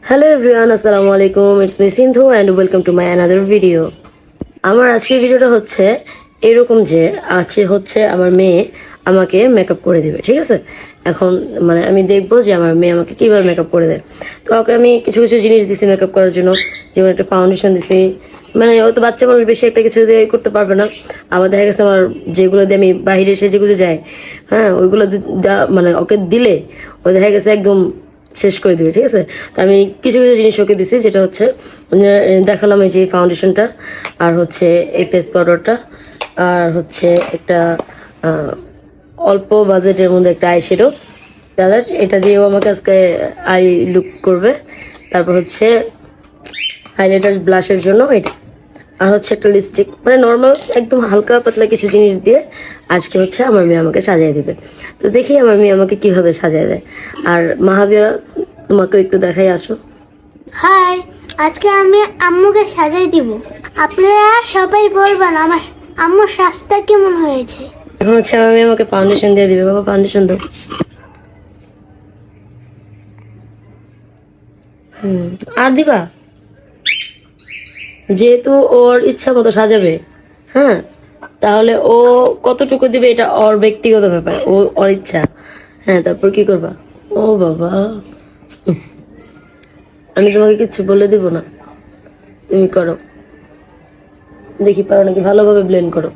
Hello everyone, আসসালামু আলাইকুম। It's me Sindhu and welcome to my another video. আমার আজকের ভিডিওটা হচ্ছে এরকম যে হচ্ছে আমার মেয়ে আমাকে মেকআপ করে দেবে, ঠিক আছে। এখন মানে আমি দেখবো যে আমার মেয়ে আমাকে কীভাবে মেকআপ করে দেয়। তো ওকে আমি কিছু কিছু জিনিস দিছি মেকআপ করার জন্য, যেমন একটা ফাউন্ডেশন দিছি। মানে ও তো বাচ্চা মানুষ, বেশি একটা কিছু দিয়ে করতে পারবে না। আবার দেখা গেছে আমার যেগুলো দিয়ে আমি বাইরে সেজে গুজে যাই, হ্যাঁ, ওইগুলো মানে ওকে দিলে ও দেখা গেছে একদম শেষ করে দিবে, ঠিক আছে। তো আমি কিছু কিছু জিনিস ওকে দিছি, যেটা হচ্ছে দেখালাম এই যে ফাউন্ডেশনটা, আর হচ্ছে এই ফেস পাউডারটা, আর হচ্ছে একটা অল্প বাজেটের মধ্যে একটা আই শ্যাডো কালার, এটা দিয়েও আমাকে আজকে আই লুক করবে। তারপর হচ্ছে হাইলাইটার ব্লাশের জন্য এটা, আর হচ্ছে একটা লিপস্টিক, মানে নর্মাল একদম হালকা পাতলা কিছু জিনিস দিয়ে আজকে হচ্ছে আমার মেয়ে আমাকে সাজিয়ে দেবে। তো দেখি আমার মেয়ে আমাকে কিভাবে সাজিয়ে দেয়। আর মাহাবিয়া, তোমাকে একটু দেখাই, আসো। হাই, আজকে আমি আম্মুকে সাজাই দিব। আপনারা সবাই বলবেন আমার আম্মুর সাজটা কেমন হয়েছে। এখন হচ্ছে আমার মেয়ে আমাকে ফাউন্ডেশন দিয়ে দিবে। বাবা, ফাউন্ডেশন দাও। আর দিবা, যেহেতু ওর ইচ্ছা মতো সাজাবে, হ্যাঁ, তাহলে ও কতটুকু দিবে এটা ওর ব্যক্তিগত ব্যাপার, ওর ইচ্ছা। হ্যাঁ, তারপর কি করবা? ও বাবা, আমি তোমাকে কিচ্ছু বলে দিব না, তুমি করো। দেখি পারো নাকি, ভালোভাবে ব্লেন্ড করো।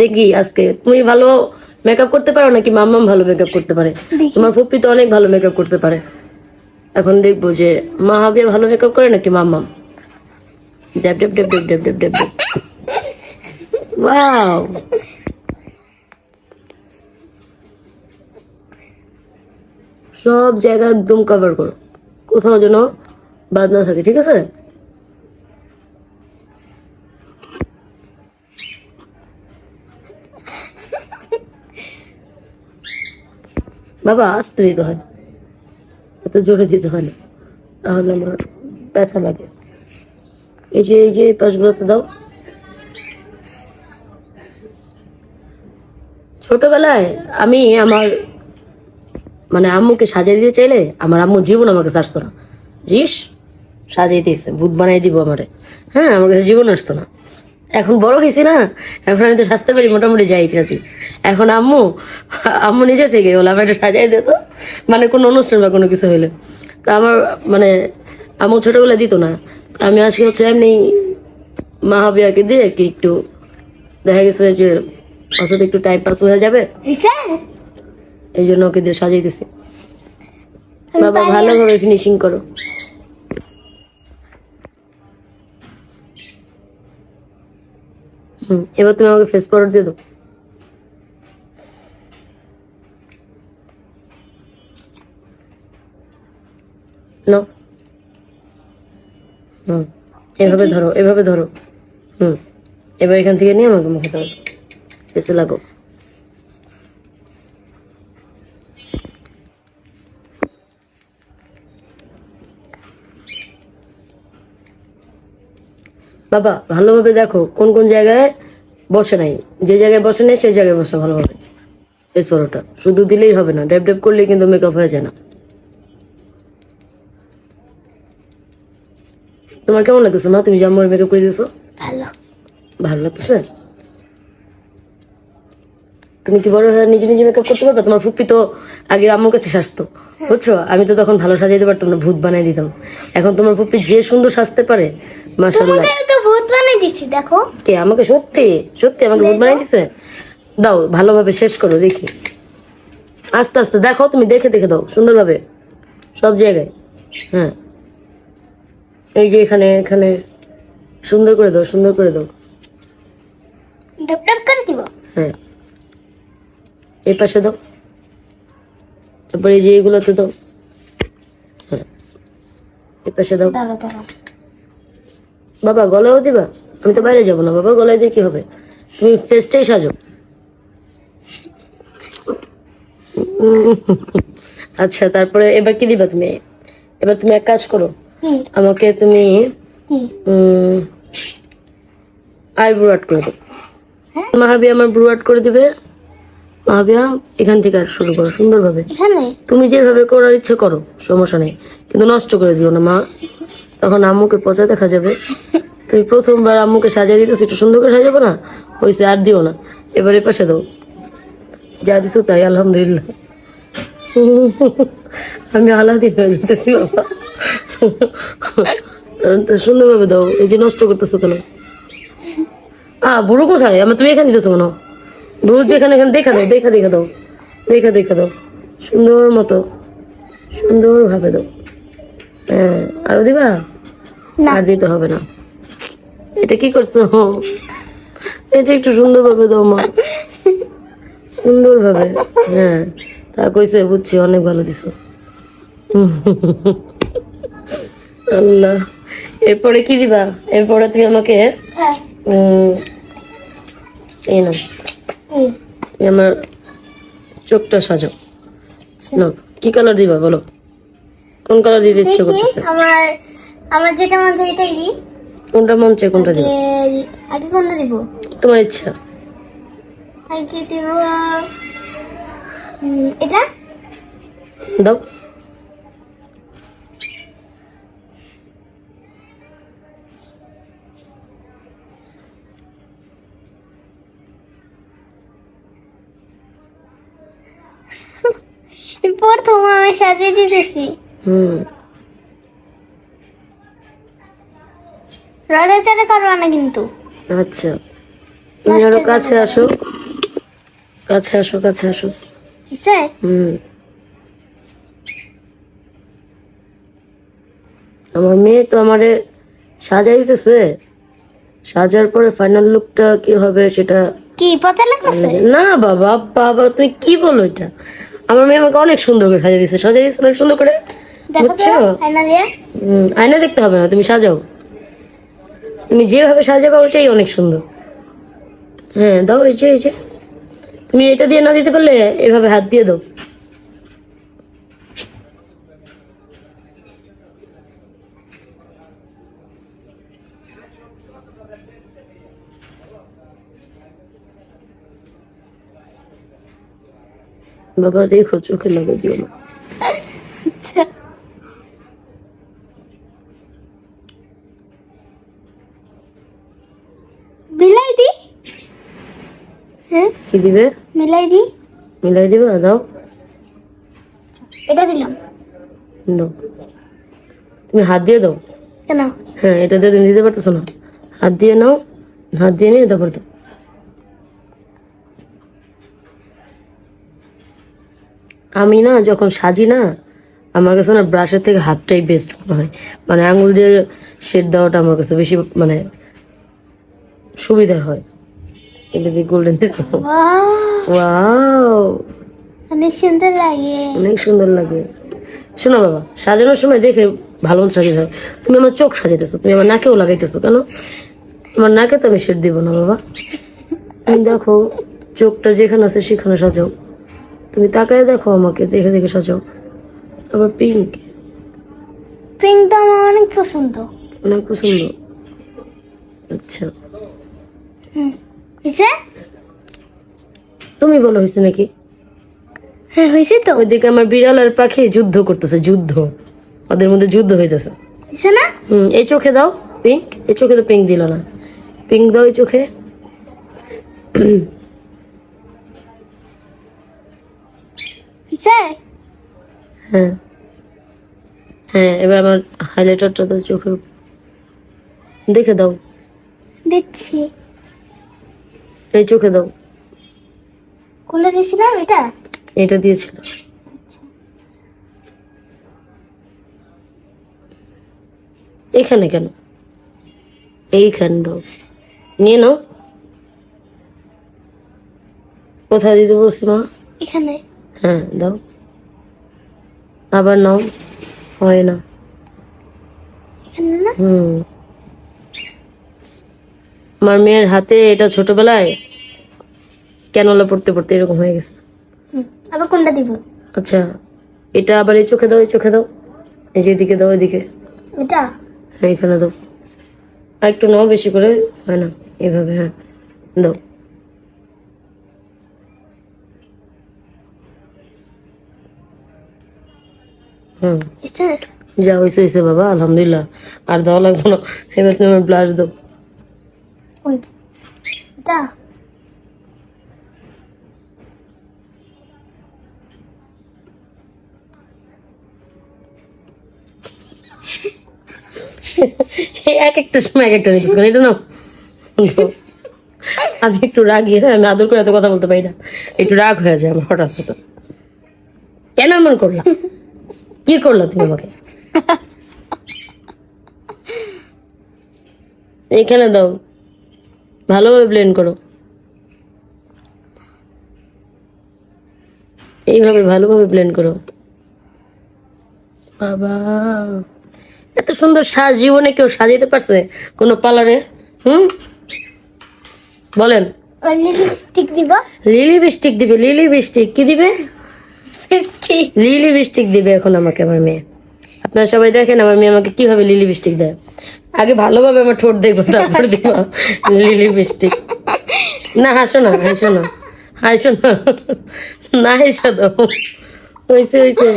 দেখি আজকে তুমি ভালো মেকআপ করতে পারো নাকি মাম্মাম ভালো মেকআপ করতে পারে। তোমার ফুপ্পি তো অনেক ভালো মেকআপ করতে পারে। এখন দেখবো যে মাহাবিয়া ভালো মেকআপ করে নাকি মাম্মাম। ড্যাব ড্যাব ড্যাব ড্যাব ড্যাব ড্যাব ড্যাব ড্যাব। ওয়াও, সব জায়গা একদম কভার করো, কোথাও যেন বাদ না থাকে, ঠিক আছে। বাবা, আস্তে দিতে হয়, এত জোরে দিতে হয় না, তাহলে আমার ব্যথা লাগে। এই যে এই পাশগুলোতে দাও। ছোটবেলায় আমি আমার মানে আম্মুকে সাজিয়ে দিতে চাইলে আমার আম্মু জীবন আমাকে আসতো না। জিস, সাজিয়ে দিয়েছে, ভূত বানাই দিব আমারে, হ্যাঁ, আমার কাছে জীবন আসতো না। এখন বড় হয়েছি না, এখন আমি তো সাজতে পারি, মোটামুটি যাই রাজি। এখন আম্মু আম্মু নিজে থেকে বলে আমার একটা সাজাই দিত, মানে কোনো অনুষ্ঠান বা কোনো কিছু হইলে। তা আমার মানে আম্মু ছোটবেলায় দিত না। আমি আজকে হচ্ছে এমনি মাহাবিয়াকে দিয়ে আর কি, একটু দেখা গেছে যে অত একটু টাইম পাস হয়ে যাবে, এই জন্য ওকে দিয়ে সাজিয়ে দিছি। বাবা, ভালোভাবে ফিনিশিং করো। এবার তুমি আমাকে ফেস পাউডার দিয়ে দাও। নাও। এভাবে ধরো, এভাবে ধরো। এবার এখান থেকে নিয়ে আমাকে মুখে দাও, ফেসে লাগো। বাবা, ভালোভাবে দেখো কোন কোন জায়গায় বসে নাই, যে জায়গায় বসে নাই সেই জায়গায় বসে ভালোভাবে। ফেস পাউডারটা শুধু দিলেই হবে না, ড্যাব ড্যাব করলে কিন্তু মেকআপ হয়ে যায় না। তোমার কেমন লাগতেছে মা, তুমি যে আমার মেকআপ করে দিয়েছো? ভালো ভালো লাগতেছে? তুমি কি বড় হয়ে নিজে নিজে মেকআপ করতে পারবে? তোমার ফুপ্পি তো আগে আম্মুর কাছে সাজতো, বুঝছো, আমি তো তখন ভালো সাজাইতে পারতাম না, ভূত বানাই দিতাম। এখন তোমার ফুপ্পি যে সুন্দর সাজতে পারে, মাশাআল্লাহ। তোমাকে তো ভূত বানিয়ে দিছি, দেখো। কে আমাকে? সত্যি সত্যি আমাকে ভূত বানাই দিছে? দাও, ভালোভাবে শেষ করো দেখি, আস্তে আস্তে দেখো, তুমি দেখে দেখে দাও সুন্দরভাবে সব জায়গায়। হ্যাঁ, এই যে এখানে এখানে সুন্দর করে দাও, সুন্দর করে দাও। ডপ ডপ করে দিব। হ্যাঁ, এই পাশে দাও, তারপরে এই যে এইগুলোতে দাও। হ্যাঁ, এই পাশে দাও। দাঁড়াও দাঁড়াও। বাবা, গলাও দিবা? আমি তো বাইরে যাবো না বাবা, গলায় দিয়ে কি হবে? তুমি ফেসটাই সাজো। আচ্ছা, তারপরে এবার কি দিবা তুমি? এবার তুমি এক কাজ করো, আমাকে তুমি আইব্রো আর্ট করে দাও। মাহাবি আমার ব্রু আর্ট করে দিবে, মাহবিয়া এখান থেকে আর শুরু করো সুন্দরভাবে। এখানে তুমি যেভাবে করার ইচ্ছে করো, সমস্যা নেই, কিন্তু নষ্ট করে দিও না মা, তখন আম্মুকে পচা দেখা যাবে। তুমি প্রথমবার আম্মুকে সাজিয়ে দিতেছো, একটু সুন্দর করে সাজাবো না, হয়েছে, আর দিও না, এবারে পাশে দাও, যা দিছো তাই আলহামদুলিল্লাহ। আমি আলাদিন হয়ে যেতেছি বাবা। সুন্দরভাবে দাও, এই যে নষ্ট করতেছো কেন? বুড়ো কোথায় আমার, তুমি এখানে দিতেছো কেন? বুড়ো যেখানে, এখানে দেখা দাও, দেখা দাও, দেখা দাও, সুন্দর মতো, সুন্দরভাবে দাও। হ্যাঁ, আরো দিবা? না আর দিতে হবে না। এটা কি করছো? এটা একটু সুন্দরভাবে দাও মা, সুন্দরভাবে। হ্যাঁ, তা কইছে, বুঝছি, অনেক ভালো দিছো। আল্লাহ, এরপরে কি দিবা? এরপরে তুমি আমাকে হ্যাঁ এই নাও, এই, তুমি আমার চোখটা সাজাও। নাও, কি কালার দিবা বলো? কোন কালার দিতে ইচ্ছে দেখি করতেছে? আমার আমার যেটা মন চাই এটাই দিই। কোনটা মন চায় কোনটা দিবা? আগে কোনটা দিব? তোমার ইচ্ছা। আগে দিব এটা। দাও। প্রথম আমি সাজিয়ে দিতেছি। রড়াচড়া করবা না কিন্তু। আচ্ছা, তুমি আরো কাছে আসো, কাছে আসো, কাছে আসো। কিসে? আমার মেয়ে তো আমারে সাজাই দিতেছে, সাজার পরে ফাইনাল লুকটা কি হবে সেটা কি পচা লাগতেছে? না বাবা, বাবা তুমি কি বলো এটা? আমার মেয়ে আমাকে অনেক সুন্দর করে সাজিয়ে দিচ্ছে, সাজিয়ে দিচ্ছে অনেক সুন্দর করে, দেখো তো বুঝছো? আয়না দিয়ে। আয়না দেখতে হবে না, তুমি সাজাও, তুমি যেভাবে সাজাবা ওইটাই অনেক সুন্দর। হ্যাঁ দাও, এই যে, এই যে, তুমি এটা দিয়ে না দিতে পারলে এভাবে হাত দিয়ে দাও। বাবা দেখো, চোখে লাগিয়ে দিও না। আচ্ছা মিলাই দি। হ্যাঁ কি দিবে? মিলাই দি। মিলাই দিবে, দাও, এটা দিলাম। দাও, তুমি হাত দিয়ে দাও। কেন? হ্যাঁ, এটা দিয়ে তুমি দিতে পারতেছো না, হাত দিয়ে নাও, হাত দিয়ে নিয়ে তারপর দাও। আমি না যখন সাজি না, আমার কাছে না ব্রাশের থেকে হাতটাই বেস্ট মনে হয়, মানে আঙুল দিয়ে শেড দেওয়াটা আমার কাছে বেশি মানে সুবিধার হয়। এটা দিয়ে গোল্ডেন দিছো, ওয়াও, অনেক সুন্দর লাগে। অনেক সুন্দর লাগে। শোনো বাবা, সাজানোর সময় দেখে ভালো মতো সাজাতে হয়। তুমি আমার চোখ সাজাইতেছো, তুমি আমার নাকেও লাগাইতেছো কেন? তোমার নাকে তো আমি শেড দিব না বাবা। তুমি দেখো, চোখটা যেখানে আছে সেখানে সাজাও, তুমি তাকায় দেখো আমাকে, দেখে দেখে সাজাও। আবার পিঙ্ক, পিঙ্ক তো আমার অনেক পছন্দ। অনেক পছন্দ। আচ্ছা, হয়েছে? তুমি বলো হয়েছে নাকি? হ্যাঁ হয়েছে তো। ওইদিকে আমার বিড়াল আর পাখি যুদ্ধ করতেছে, যুদ্ধ, ওদের মধ্যে যুদ্ধ হইতেছে। হয়েছে না? এই চোখে দাও পিঙ্ক, এই চোখে তো পিঙ্ক দিল না, পিঙ্ক দাও এই চোখে। হয়েছে? হ্যাঁ, হ্যাঁ, এবার আমার হাইলাইটারটা দাও চোখের উপর। দেখে দাও, দেখছি। এই চোখে দাও। কোনটা দিয়েছিলাম? এটা? এটা দিয়েছিল। এইখানে কেন? এইখানে দাও, নিয়ে নাও। কোথায় দিতে বলছি মা? এখানে। হ্যাঁ দাও, আবার নাও, হয় না। এখানে না? আমার মেয়ের হাতে এটা ছোটবেলায় ক্যানোলা পড়তে পড়তে এরকম হয়ে গেছে। আবার কোনটা দিব? আচ্ছা, এটা আবার এই চোখে দাও, এই চোখে দাও, এই যে এদিকে দাও, এদিকে। এটা? হ্যাঁ, এখানে দাও, আর একটু নাও, বেশি করে, হয় না, এইভাবে, হ্যাঁ দাও। হুম হয়েছে? যা হয়েছে হয়েছে বাবা, আলহামদুলিল্লাহ। আর দেওয়া লাগবে না, এবার তুমি আমার ব্লাশ দাও। ওই, এটা এক একটা সময় এক একটা নিতেছ, এটা না। আমি একটু রাগি, হ্যাঁ, আমি আদর করে এত কথা বলতে পারি না, একটু রাগ হয়ে যায় আমার হঠাৎ হঠাৎ। কেন এমন করলা? কি করলা তুমি আমাকে? এখানে দাও, ভালোভাবে ব্লেন্ড করো, এইভাবে ভালোভাবে ব্লেন্ড করো। বাবা, এত সুন্দর সাজ জীবনে কেউ সাজাইতে পারছে কোনো পার্লারে? হুম, বলেন। লিপস্টিক দিব, লিলি বিস্টিক দিবে, লিলি বিস্টিক কি দিবে? লিপস্টিক লিলি বিস্টিক দিবে এখন আমাকে আমার মেয়ে। আপনারা সবাই দেখেন আমার মেয়ে আমাকে কিভাবে লিলি বিস্টিক দেয়। আগে ভালোভাবে আমার ঠোঁট দেখবো, তারপর দিব লিলি বিস্টিক। না হাসো না, হাসো না, হাসো না, না হাসা দাও, হয়েছে হয়েছে,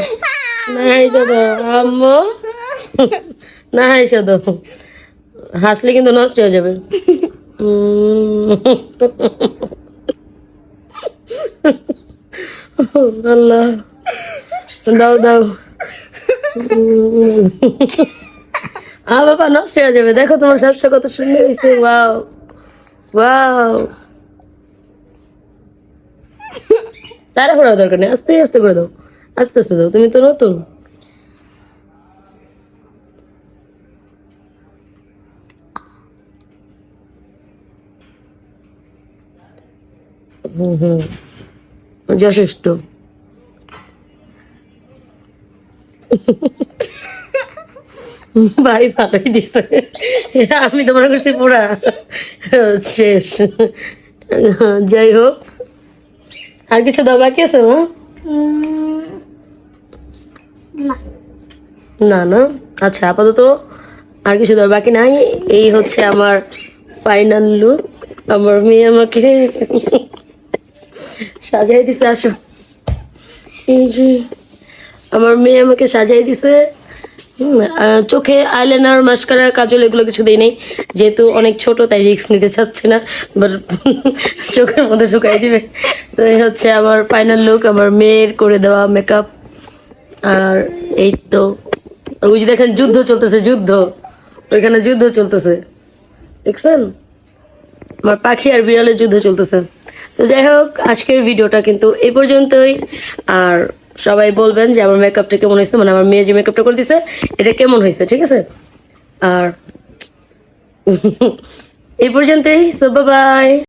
না হাসা দাও আম্মু, না হাসা দাও, হাসলে কিন্তু নষ্ট হয়ে যাবে। আল্লাহ, দাও দাও। বাবা নষ্ট হয়ে যাবে, দেখো তোমার শ্বাসটা কত সুন্দর হয়েছে। ওয়াও ওয়াও, তাড়াহুড়া দরকার নেই, আস্তে আস্তে করে দাও, আস্তে আস্তে দাও, তুমি তো নতুন। হুম হুম, যথেষ্ট। ভাই ভালোই দিছে, আমি তো মনে করছি পুরা শেষ। যাই হোক, আর কিছু দাও বাকি আছে মা? না, না না, আচ্ছা আপাতত আর কিছু দেওয়ার বাকি নাই। এই হচ্ছে আমার ফাইনাল লুক। আমার মেয়ে আমাকে সাজাই দিছে, আসো। এই যে আমার মেয়ে আমাকে সাজাই দিছে। চোখে আইলাইনার, মাস্কারা, কাজল এগুলো কিছু দিই নেই, যেহেতু অনেক ছোট তাই রিস্ক নিতে চাচ্ছে না, বাট চোখের মধ্যে ঢুকাই দিবে। তো এই হচ্ছে আমার ফাইনাল লুক, আমার মেয়ের করে দেওয়া মেকআপ। আর এই তো ওই যে দেখেন যুদ্ধ চলতেছে, যুদ্ধ, ওইখানে যুদ্ধ চলতেছে, দেখছেন? আমার পাখি আর বিড়ালের যুদ্ধ চলতেছে। তো যাই হোক, আজকের ভিডিওটা কিন্তু এই পর্যন্তই। আর সবাই বলবেন যে আমার মেকআপটা কেমন হয়েছে, মানে আমার মেয়ে যে মেকআপটা করে দিছে এটা কেমন হয়েছে, ঠিক আছে? আর এই পর্যন্তই, সো বাই বাই।